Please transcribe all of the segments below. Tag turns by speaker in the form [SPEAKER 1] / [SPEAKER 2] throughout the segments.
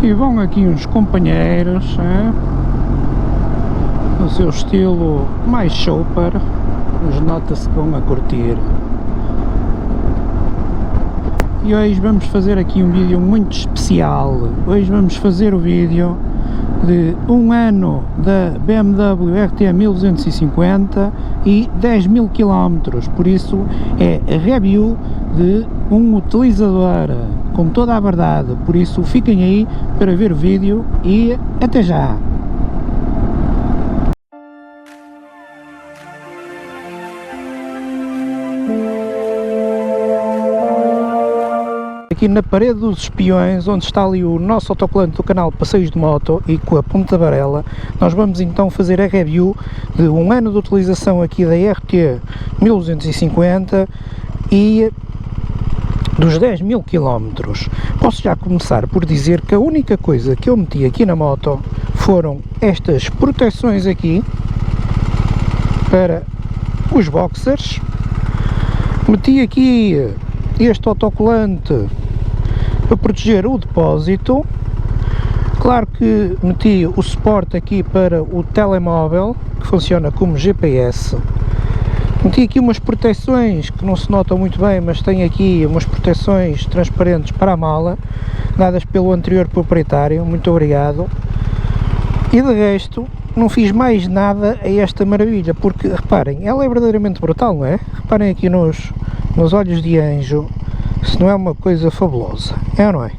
[SPEAKER 1] E vão aqui uns companheiros, no seu estilo mais chopper, mas nota-se que vão a curtir. E hoje vamos fazer aqui um vídeo muito especial. Hoje vamos fazer o vídeo de um ano da BMW RT 1250 e 10.000 km, por isso é a review de um utilizador com toda a verdade, por isso fiquem aí para ver o vídeo e até já! Aqui na parede dos espiões, onde está ali o nosso autocolante do canal Passeios de Moto e com a ponta varela, nós vamos então fazer a review de um ano de utilização aqui da RT 1250 e dos 10.000 km. Posso já começar por dizer que a única coisa que eu meti aqui na moto foram estas proteções aqui para os boxers, meti aqui este autocolante para proteger o depósito, claro que meti o suporte aqui para o telemóvel, que funciona como GPS, meti aqui umas proteções que não se notam muito bem, mas tem aqui umas proteções transparentes para a mala, dadas pelo anterior proprietário, muito obrigado, e de resto não fiz mais nada a esta maravilha, porque reparem, ela é verdadeiramente brutal, não é? Reparem aqui nos olhos de anjo, se não é uma coisa fabulosa, é ou não é?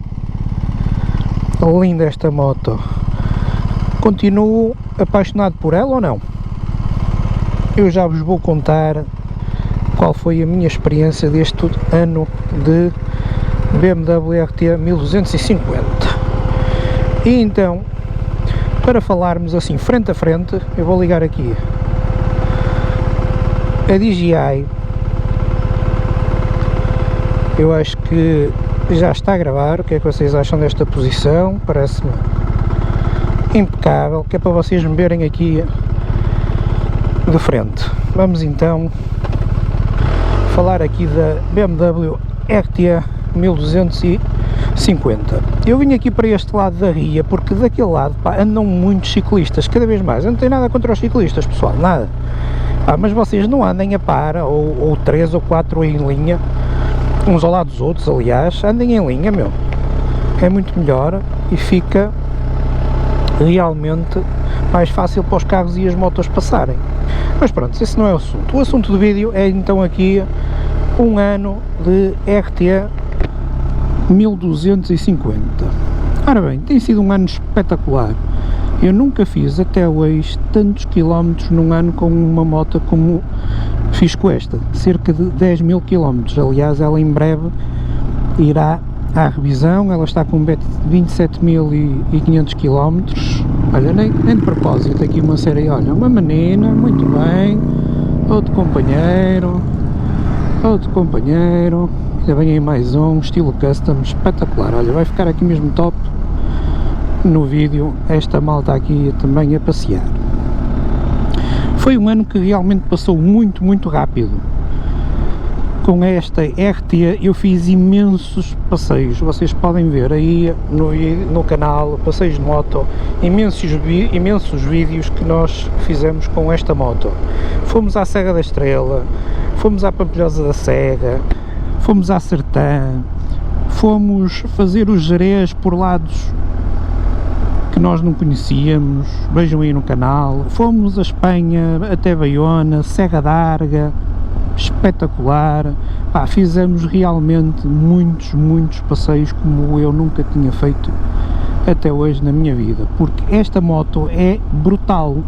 [SPEAKER 1] Linda esta moto. Continuo apaixonado por ela ou não? Eu já vos vou contar qual foi a minha experiência deste ano de BMW RT 1250. E então, para falarmos assim frente a frente, eu vou ligar aqui a DJI. Eu acho que já está a gravar. O que é que vocês acham desta posição? Parece-me impecável, que é para vocês me verem aqui de frente. Vamos então falar aqui da BMW RT 1250. Eu vim aqui para este lado da ria porque daquele lado, pá, andam muitos ciclistas, cada vez mais. Eu não tenho nada contra os ciclistas, pessoal, nada. Mas vocês não andem a par, ou 3 ou 4 em linha, uns ao lado dos outros, aliás, andem em linha, meu. É muito melhor e fica realmente mais fácil para os carros e as motos passarem. Mas pronto, esse não é o assunto. O assunto do vídeo é então aqui um ano de RT 1250. Ora bem, tem sido um ano espetacular. Eu nunca fiz até hoje tantos quilómetros num ano com uma moto como fiz com esta, cerca de 10.000 km. Aliás, ela em breve irá à revisão. Ela está com 27.500 km. Olha, nem de propósito, aqui uma série, olha, uma menina, muito bem, outro companheiro, ainda vem aí mais um, estilo custom, espetacular. Olha, vai ficar aqui mesmo top no vídeo, esta malta aqui também a passear. Foi um ano que realmente passou muito rápido. Com esta RT eu fiz imensos passeios, vocês podem ver aí no canal Passeios de Moto, imensos vídeos que nós fizemos com esta moto. Fomos à Serra da Estrela, fomos à Pampilhosa da Serra, fomos à Sertã, fomos fazer os Jerez por lados que nós não conhecíamos, vejam aí no canal. Fomos a Espanha, até Baiona, Serra d'Arga, espetacular. Pá, fizemos realmente muitos passeios como eu nunca tinha feito até hoje na minha vida, porque esta moto é brutal.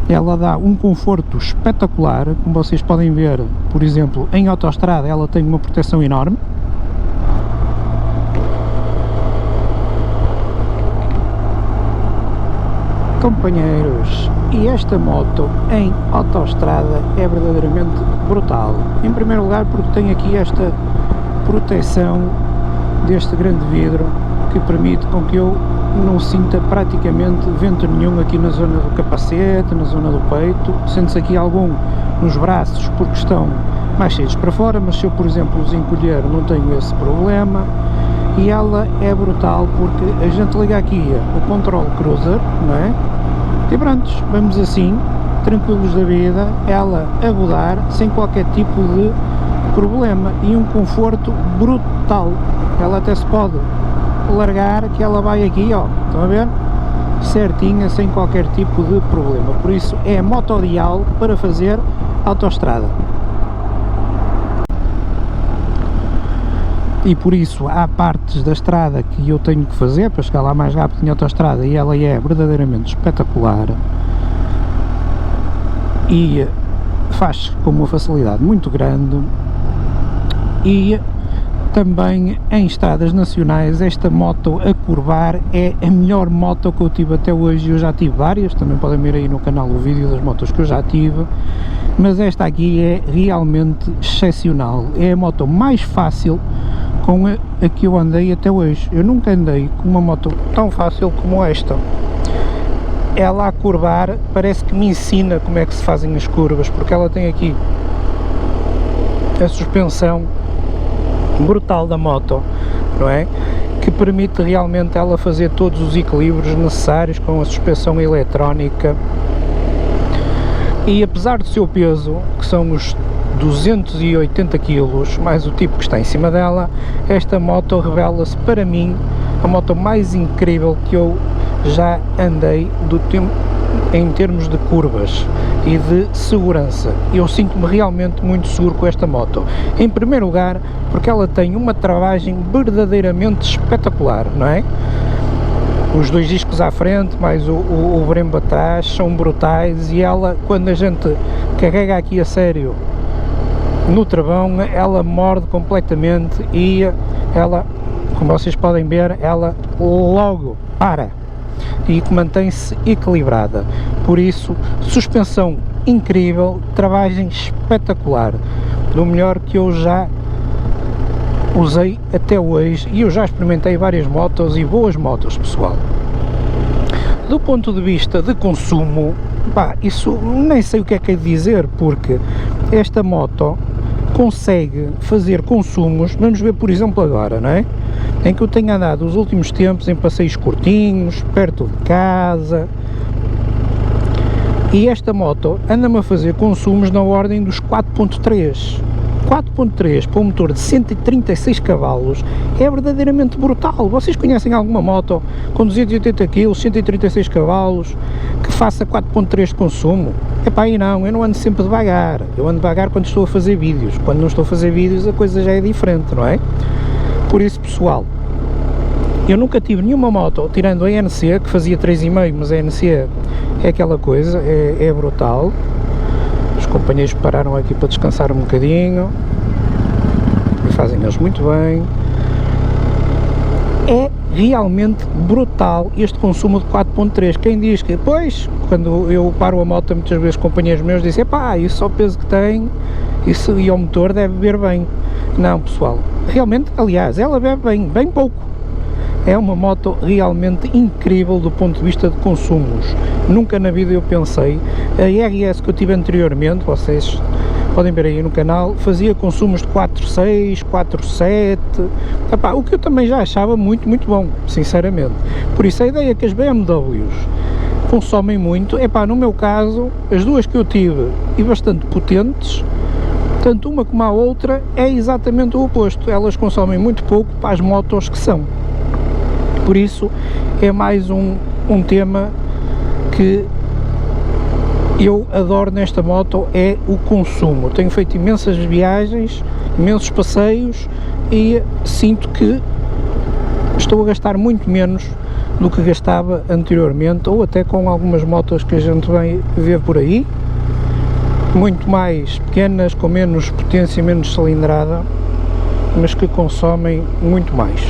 [SPEAKER 1] Ela dá um conforto espetacular, como vocês podem ver, por exemplo, em autoestrada ela tem uma proteção enorme. Companheiros, e esta moto em autoestrada é verdadeiramente brutal. Em primeiro lugar porque tem aqui esta proteção deste grande vidro que permite com que eu não sinta praticamente vento nenhum aqui na zona do capacete, na zona do peito. Sente-se aqui algum nos braços porque estão mais cheios para fora, mas se eu, por exemplo, os encolher não tenho esse problema. e ela é brutal porque a gente liga aqui o control cruiser, não é? E pronto, vamos assim, tranquilos da vida, ela a rodar sem qualquer tipo de problema e um conforto brutal. Ela até se pode largar que ela vai aqui, ó, estão a ver? Certinha, sem qualquer tipo de problema. Por isso é moto ideal para fazer autoestrada. E por isso há partes da estrada que eu tenho que fazer para chegar lá mais rápido em autoestrada e ela é verdadeiramente espetacular e faz com uma facilidade muito grande. E também em estradas nacionais esta moto a curvar é a melhor moto que eu tive até hoje. Eu já tive várias, também podem ver aí no canal o vídeo das motos que eu já tive, mas esta aqui é realmente excepcional. É a moto mais fácil com a que eu andei até hoje. Eu nunca andei com uma moto tão fácil como esta. Ela a curvar parece que me ensina como é que se fazem as curvas, porque ela tem aqui a suspensão brutal da moto, não é? Que permite realmente ela fazer todos os equilíbrios necessários com a suspensão eletrónica. E apesar do seu peso, que são os 280 kg, mais o tipo que está em cima dela, esta moto revela-se para mim a moto mais incrível que eu já andei do tempo em termos de curvas e de segurança. Eu sinto-me realmente muito seguro com esta moto. Em primeiro lugar, porque ela tem uma travagem verdadeiramente espetacular, não é? Os dois discos à frente, mais o brembo atrás, são brutais e ela, quando a gente carrega aqui a sério no travão, ela morde completamente e ela, como vocês podem ver, ela logo para e que mantém-se equilibrada. Por isso, suspensão incrível, travagem espetacular, do melhor que eu já usei até hoje, e eu já experimentei várias motos e boas motos, pessoal. Do ponto de vista de consumo, pá, isso nem sei o que é que é de dizer, porque esta moto consegue fazer consumos, vamos ver por exemplo agora, não é? Em que eu tenho andado os últimos tempos em passeios curtinhos, perto de casa, e esta moto anda-me a fazer consumos na ordem dos 4.3 para um motor de 136 cavalos, é verdadeiramente brutal. Vocês conhecem alguma moto com 280 kg, 136 cavalos, que faça 4.3 de consumo? Epá, aí não, eu não ando sempre devagar, eu ando devagar quando estou a fazer vídeos, quando não estou a fazer vídeos a coisa já é diferente, não é? Por isso, pessoal, eu nunca tive nenhuma moto, tirando a NC, que fazia 3,5, mas a NC é aquela coisa, é brutal. Os companheiros pararam aqui para descansar um bocadinho e fazem eles muito bem. É realmente brutal este consumo de 4.3. Quem diz que, pois, quando eu paro a moto, muitas vezes companheiros meus dizem, pá, isso só o peso que tem, isso e ao motor deve beber bem. Não, pessoal, realmente, aliás, ela bebe bem, bem pouco. É uma moto realmente incrível do ponto de vista de consumos. Nunca na vida eu pensei, a RS que eu tive anteriormente, vocês podem ver aí no canal, fazia consumos de 4.6, 4.7, epá, o que eu também já achava muito, muito bom, sinceramente. Por isso a ideia que as BMWs consomem muito, epá, no meu caso, as duas que eu tive e bastante potentes, tanto uma como a outra, é exatamente o oposto. Elas consomem muito pouco para as motos que são. Por isso é mais um tema que eu adoro nesta moto, é o consumo. Tenho feito imensas viagens, imensos passeios e sinto que estou a gastar muito menos do que gastava anteriormente, ou até com algumas motos que a gente vem ver por aí, muito mais pequenas, com menos potência, menos cilindrada, mas que consomem muito mais.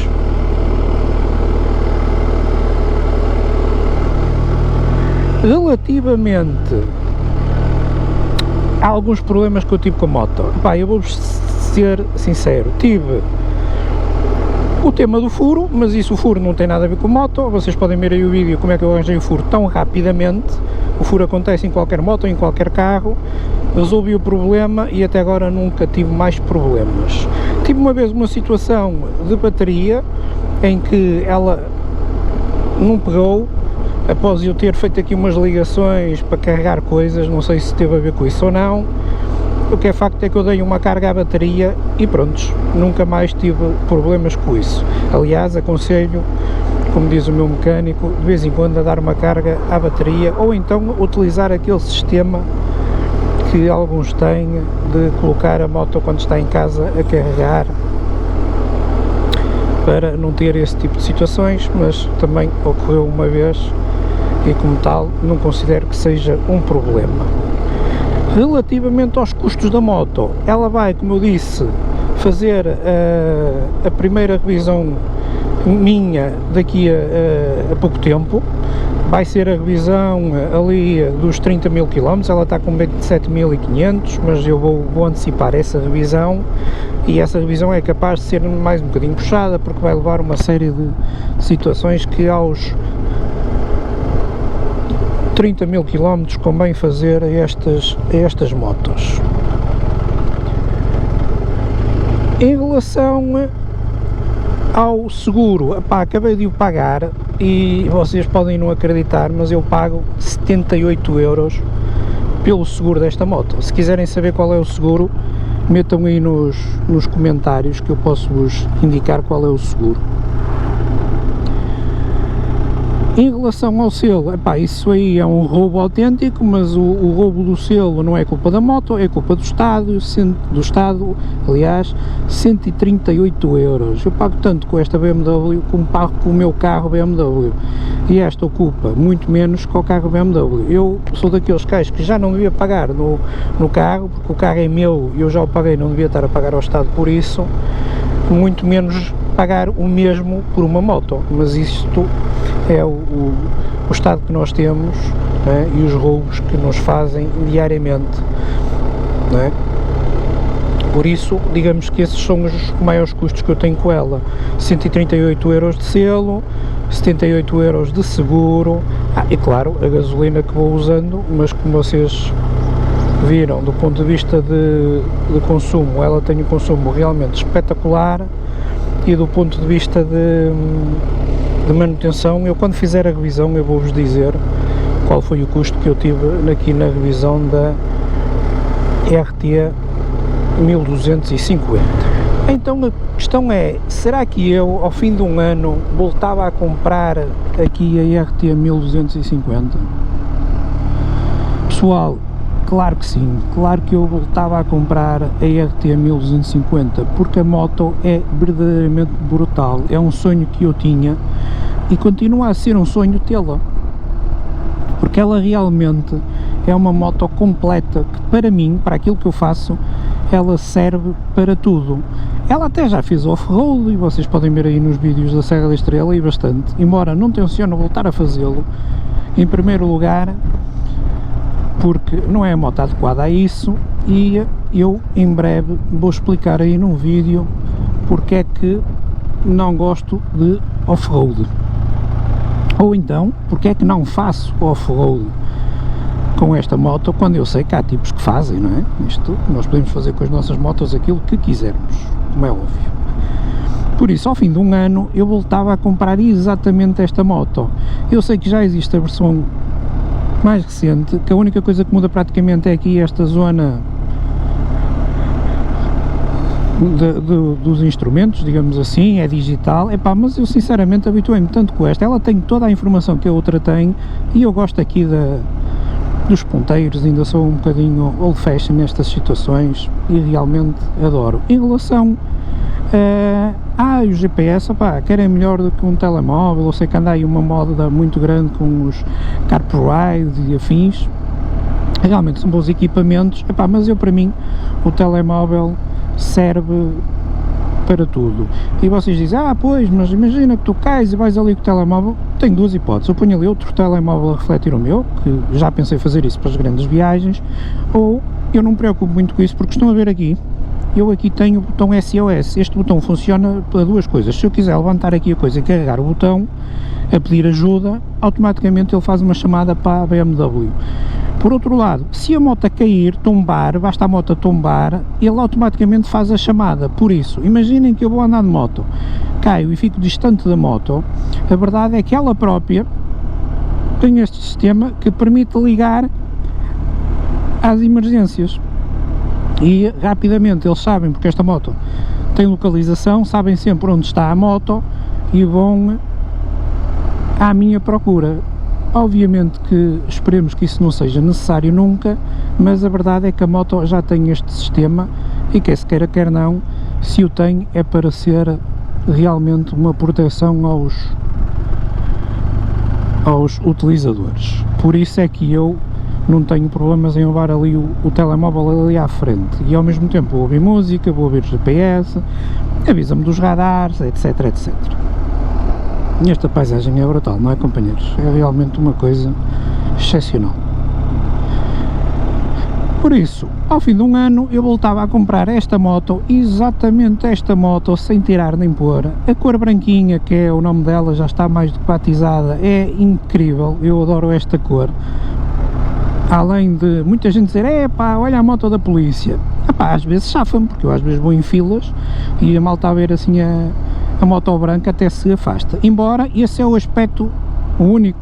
[SPEAKER 1] Relativamente a alguns problemas que eu tive com a moto, pá, eu vou ser sincero, tive o tema do furo, mas isso, o furo não tem nada a ver com a moto. Vocês podem ver aí o vídeo como é que eu arranjei o furo tão rapidamente. O furo acontece em qualquer moto, em qualquer carro. Resolvi o problema e até agora nunca tive mais problemas. Tive uma vez uma situação de bateria em que ela não pegou, após eu ter feito aqui umas ligações para carregar coisas, não sei se teve a ver com isso ou não. O que é facto é que eu dei uma carga à bateria e pronto, nunca mais tive problemas com isso. Aliás, aconselho, como diz o meu mecânico, de vez em quando a dar uma carga à bateria, ou então utilizar aquele sistema que alguns têm de colocar a moto quando está em casa a carregar, para não ter esse tipo de situações, mas também ocorreu uma vez e como tal não considero que seja um problema. Relativamente aos custos da moto, ela vai, como eu disse, fazer a primeira revisão minha daqui a pouco tempo. Vai ser a revisão ali dos 30 mil km, ela está com 27.500, mas eu vou antecipar essa revisão, e essa revisão é capaz de ser mais um bocadinho puxada, porque vai levar uma série de situações que aos 30 mil km convém fazer a estas motos. Em relação ao seguro, epá, acabei de o pagar e vocês podem não acreditar, mas eu pago 78 euros pelo seguro desta moto. Se quiserem saber qual é o seguro, metam aí nos comentários que eu posso vos indicar qual é o seguro. Em relação ao selo, epá, isso aí é um roubo autêntico, mas o roubo do selo não é culpa da moto, é culpa do Estado, aliás, 138 euros. Eu pago tanto com esta BMW como pago com o meu carro BMW, e esta ocupa muito menos que o carro BMW. Eu sou daqueles cais que já não devia pagar no carro, porque o carro é meu e eu já o paguei, não devia estar a pagar ao Estado por isso, muito menos pagar o mesmo por uma moto, mas isto é o estado que nós temos, né, e os roubos que nos fazem diariamente, né? Por isso, digamos que esses são os maiores custos que eu tenho com ela: 138 euros de selo, 78 euros de seguro, e claro, a gasolina que vou usando, mas como vocês viram, do ponto de vista de consumo, ela tem um consumo realmente espetacular, e do ponto de vista de manutenção, eu quando fizer a revisão eu vou-vos dizer qual foi o custo que eu tive aqui na revisão da RT 1250. Então a questão é, será que eu ao fim de um ano voltava a comprar aqui a RT 1250? Pessoal, claro que sim, claro que eu voltava a comprar a RT 1250, porque a moto é verdadeiramente brutal, é um sonho que eu tinha e continua a ser um sonho tê-la, porque ela realmente é uma moto completa que para mim, para aquilo que eu faço, ela serve para tudo. Ela até já fez off-road e vocês podem ver aí nos vídeos da Serra da Estrela e bastante, embora não tenciono voltar a fazê-lo, em primeiro lugar porque não é a moto adequada a isso, e eu em breve vou explicar aí num vídeo porque é que não gosto de off-road, ou então porque é que não faço off-road com esta moto, quando eu sei que há tipos que fazem, não é? Isto, nós podemos fazer com as nossas motos aquilo que quisermos, como é óbvio. Por isso, ao fim de um ano, eu voltava a comprar exatamente esta moto. Eu sei que já existe a versão mais recente, que a única coisa que muda praticamente é aqui esta zona dos instrumentos, digamos assim, é digital, epá, mas eu sinceramente habituei-me tanto com esta, ela tem toda a informação que a outra tem, e eu gosto aqui dos ponteiros, ainda sou um bocadinho old fashion nestas situações e realmente adoro. Em relação o GPS, opá, quer é melhor do que um telemóvel. Eu sei que anda aí uma moda muito grande com os CarPlay e afins, realmente são bons equipamentos, epá, mas eu, para mim, o telemóvel serve para tudo. E vocês dizem, pois, mas imagina que tu cais e vais ali com o telemóvel. Tenho duas hipóteses: eu ponho ali outro telemóvel a refletir o meu, que já pensei fazer isso para as grandes viagens, ou eu não me preocupo muito com isso, porque estão a ver aqui, eu aqui tenho o botão SOS. Este botão funciona para duas coisas: se eu quiser levantar aqui a coisa e carregar o botão a pedir ajuda, automaticamente ele faz uma chamada para a BMW. Por outro lado, se a moto cair, tombar, basta a moto tombar, ele automaticamente faz a chamada. Por isso, imaginem que eu vou andar de moto, caio e fico distante da moto, a verdade é que ela própria tem este sistema que permite ligar às emergências. E rapidamente eles sabem, porque esta moto tem localização, sabem sempre onde está a moto e vão à minha procura. Obviamente que esperemos que isso não seja necessário nunca, mas a verdade é que a moto já tem este sistema e quer se queira quer não, se o tem é para ser realmente uma proteção aos utilizadores. Por isso é que eu não tenho problemas em levar ali o telemóvel ali à frente e ao mesmo tempo vou ouvir música, vou ouvir GPS, avisa-me dos radares, etc, etc. E esta paisagem é brutal, não é, companheiros? É realmente uma coisa excepcional. Por isso, ao fim de um ano, eu voltava a comprar esta moto, exatamente esta moto, sem tirar nem pôr. A cor branquinha, que é o nome dela, já está mais do que batizada, é incrível, eu adoro esta cor. Além de muita gente dizer, epá, olha a moto da polícia. Epá, às vezes chafa-me, porque eu às vezes vou em filas e a malta a ver assim a moto branca até se afasta. Embora esse é o aspecto único,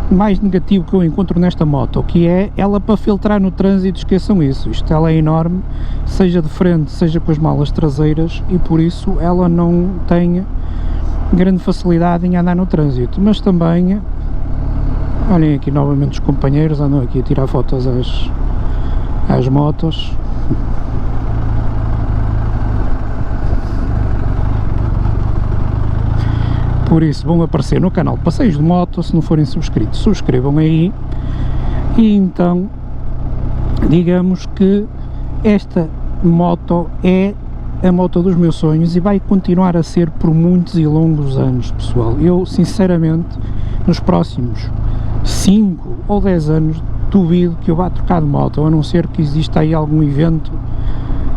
[SPEAKER 1] mais negativo que eu encontro nesta moto, que é ela para filtrar no trânsito, esqueçam isso. Isto ela é enorme, seja de frente, seja com as malas traseiras, e por isso ela não tem grande facilidade em andar no trânsito. Mas também, olhem aqui novamente os companheiros, andam aqui a tirar fotos às motos. Por isso vão aparecer no canal Passeios de Moto, se não forem subscritos, subscrevam aí. E então, digamos que esta moto é a moto dos meus sonhos e vai continuar a ser por muitos e longos anos, pessoal. Eu, sinceramente, nos próximos 5 ou 10 anos, duvido que eu vá trocar de moto, a não ser que exista aí algum evento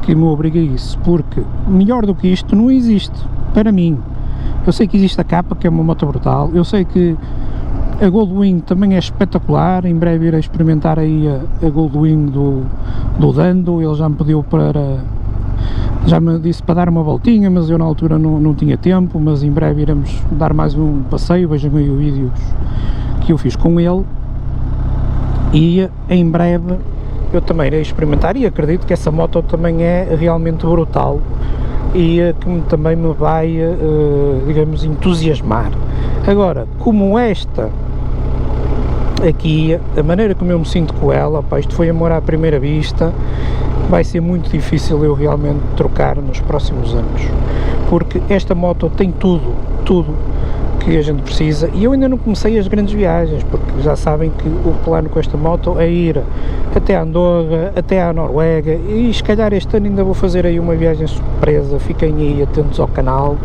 [SPEAKER 1] que me obrigue a isso, porque melhor do que isto não existe, para mim. Eu sei que existe a Kappa, que é uma moto brutal, eu sei que a Goldwing também é espetacular, em breve irei experimentar aí a Goldwing do Dando, ele já me pediu já me disse para dar uma voltinha, mas eu na altura não tinha tempo, mas em breve iremos dar mais um passeio, vejam aí os vídeos que eu fiz com ele, e em breve eu também irei experimentar e acredito que essa moto também é realmente brutal e que também me vai, digamos, entusiasmar. Agora, como esta aqui, a maneira como eu me sinto com ela, pá, isto foi amor à primeira vista, vai ser muito difícil eu realmente trocar nos próximos anos, porque esta moto tem tudo que a gente precisa, e eu ainda não comecei as grandes viagens, porque já sabem que o plano com esta moto é ir até Andorra, até à Noruega, e se calhar este ano ainda vou fazer aí uma viagem surpresa, fiquem aí atentos ao canal,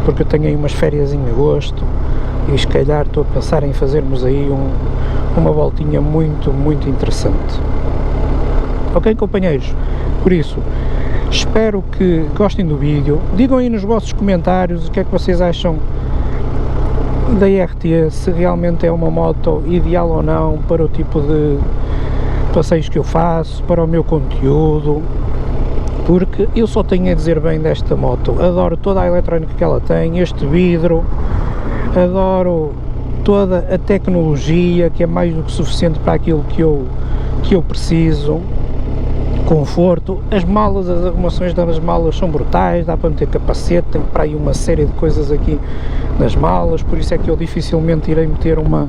[SPEAKER 1] porque eu tenho aí umas férias em agosto, e se calhar estou a pensar em fazermos aí uma voltinha muito interessante. Ok, companheiros? Por isso, espero que gostem do vídeo, digam aí nos vossos comentários o que é que vocês acham da RT, se realmente é uma moto ideal ou não para o tipo de passeios que eu faço, para o meu conteúdo, porque eu só tenho a dizer bem desta moto. Adoro toda a eletrónica que ela tem, este vidro, adoro toda a tecnologia que é mais do que suficiente para aquilo que eu preciso. Conforto, as malas, as arrumações das malas são brutais, dá para meter capacete, tenho para aí uma série de coisas aqui nas malas, por isso é que eu dificilmente irei meter uma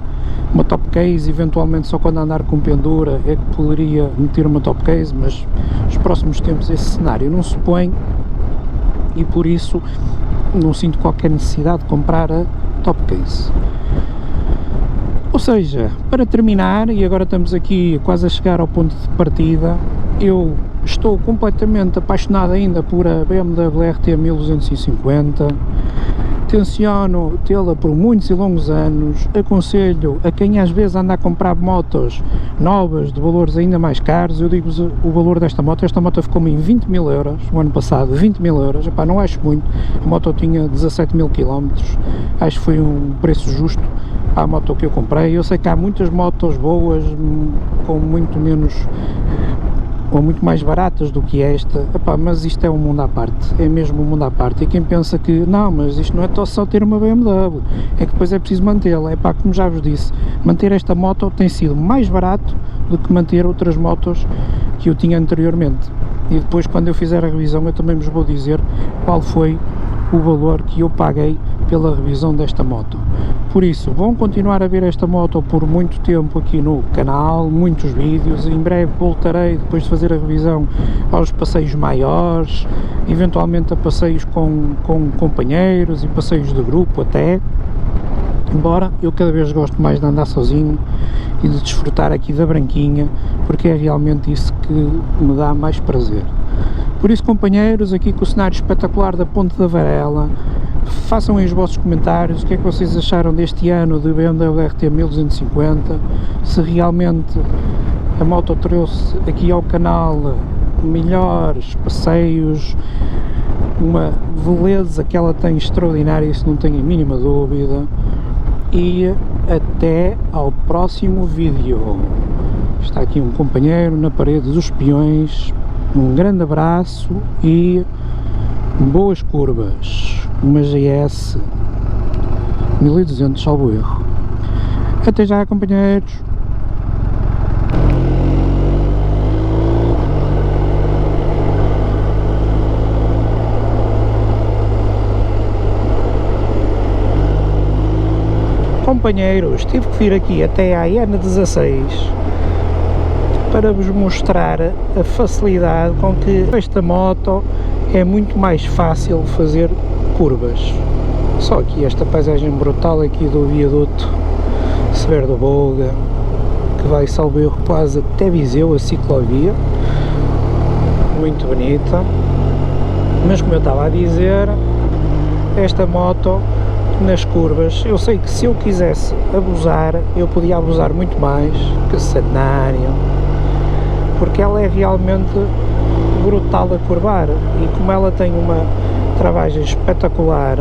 [SPEAKER 1] top case, eventualmente só quando andar com pendura é que poderia meter uma top case, mas nos próximos tempos esse cenário não se põe e por isso não sinto qualquer necessidade de comprar a top case. Ou seja, para terminar, e agora estamos aqui quase a chegar ao ponto de partida, eu estou completamente apaixonado ainda por a BMW RT 1250, tenciono tê-la por muitos e longos anos, aconselho a quem às vezes anda a comprar motos novas de valores ainda mais caros, eu digo-vos o valor desta moto ficou-me em 20 mil euros, o ano passado, 20 mil euros, epá, não acho muito, a moto tinha 17 mil km, acho que foi um preço justo à moto que eu comprei. Eu sei que há muitas motos boas com muito menos ou muito mais baratas do que esta. Epá, mas isto é um mundo à parte, é mesmo um mundo à parte. E quem pensa que não, mas isto não é só ter uma BMW, é que depois é preciso mantê-la. Epá, como já vos disse, manter esta moto tem sido mais barato do que manter outras motos que eu tinha anteriormente. E depois, quando eu fizer a revisão, eu também vos vou dizer qual foi o valor que eu paguei pela revisão desta moto. Por isso, vão continuar a ver esta moto por muito tempo aqui no canal, muitos vídeos. Em breve voltarei, depois de fazer a revisão, aos passeios maiores, eventualmente a passeios com companheiros e passeios de grupo até. Embora eu cada vez gosto mais de andar sozinho e de desfrutar aqui da branquinha, porque é realmente isso que me dá mais prazer. Por isso, companheiros, aqui com o cenário espetacular da Ponte da Varela, façam aí os vossos comentários, o que é que vocês acharam deste ano de BMW RT 1250, se realmente a moto trouxe aqui ao canal melhores passeios, uma beleza que ela tem extraordinária, isso não tenho a mínima dúvida. E até ao próximo vídeo. Está aqui um companheiro na parede dos peões. Um grande abraço e boas curvas. Uma GS 1200, salvo erro. Até já, companheiros. Companheiros, tive que vir aqui até à N16 para vos mostrar a facilidade com que esta moto é muito mais fácil fazer curvas. Só aqui esta paisagem brutal aqui do viaduto Severo da Bolga, que vai, salvo erro, quase até Viseu, a ciclovia, muito bonita. Mas como eu estava a dizer, esta moto nas curvas, eu sei que se eu quisesse abusar, eu podia abusar muito mais que cenário, porque ela é realmente brutal a curvar, e como ela tem uma travagem espetacular,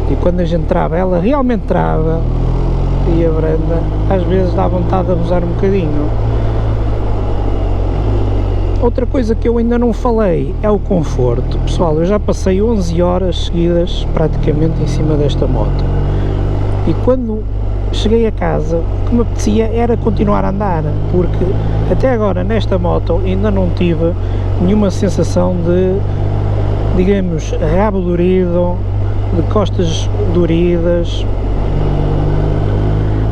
[SPEAKER 1] e quando a gente trava, ela realmente trava, e a branda, às vezes dá vontade de abusar um bocadinho. Outra coisa que eu ainda não falei é o conforto. Pessoal, eu já passei 11 horas seguidas praticamente em cima desta moto, e quando cheguei a casa o que me apetecia era continuar a andar, porque até agora nesta moto ainda não tive nenhuma sensação de, digamos, rabo dorido, de costas doridas.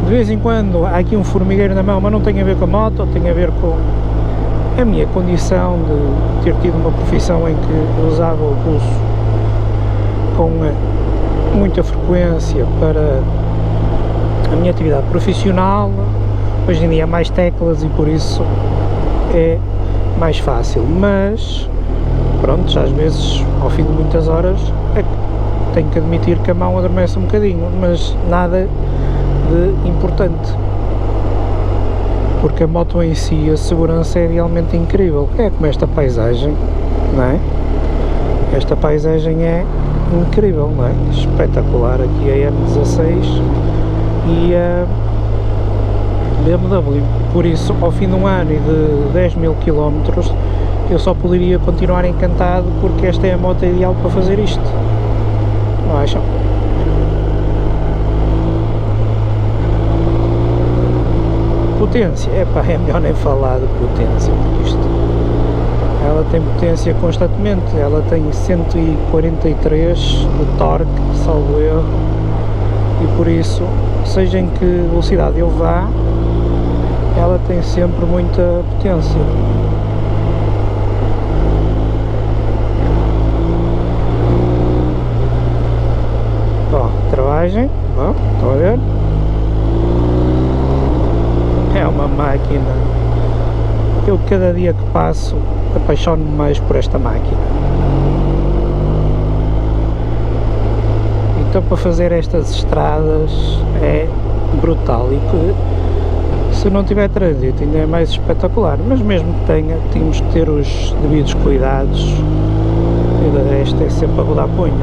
[SPEAKER 1] De vez em quando há aqui um formigueiro na mão, mas não tem a ver com a moto, tem a ver com a minha condição de ter tido uma profissão em que usava o pulso com muita frequência para a minha atividade profissional. Hoje em dia há mais teclas e por isso é mais fácil, mas pronto, às vezes ao fim de muitas horas tenho que admitir que a mão adormece um bocadinho, mas nada de importante, porque a moto em si, a segurança é realmente incrível. É como esta paisagem, não é? Esta paisagem é incrível, não é? Espetacular. Aqui a N16 e a BMW. Por isso, ao fim de um ano e de 10 mil km, eu só poderia continuar encantado, porque esta é a moto ideal para fazer isto. Não acham? Potência, epá, é melhor nem falar de potência, porque isto, ela tem potência constantemente, ela tem 143 de torque, salvo erro, e por isso, seja em que velocidade eu vá, ela tem sempre muita potência. Ó, travagem, ó, estão a ver? É uma máquina. Eu cada dia que passo apaixono-me mais por esta máquina. Então, para fazer estas estradas é brutal, e que se não tiver trânsito ainda é mais espetacular, mas mesmo que tenha, temos que ter os devidos cuidados, e de resto é sempre a rodar punho.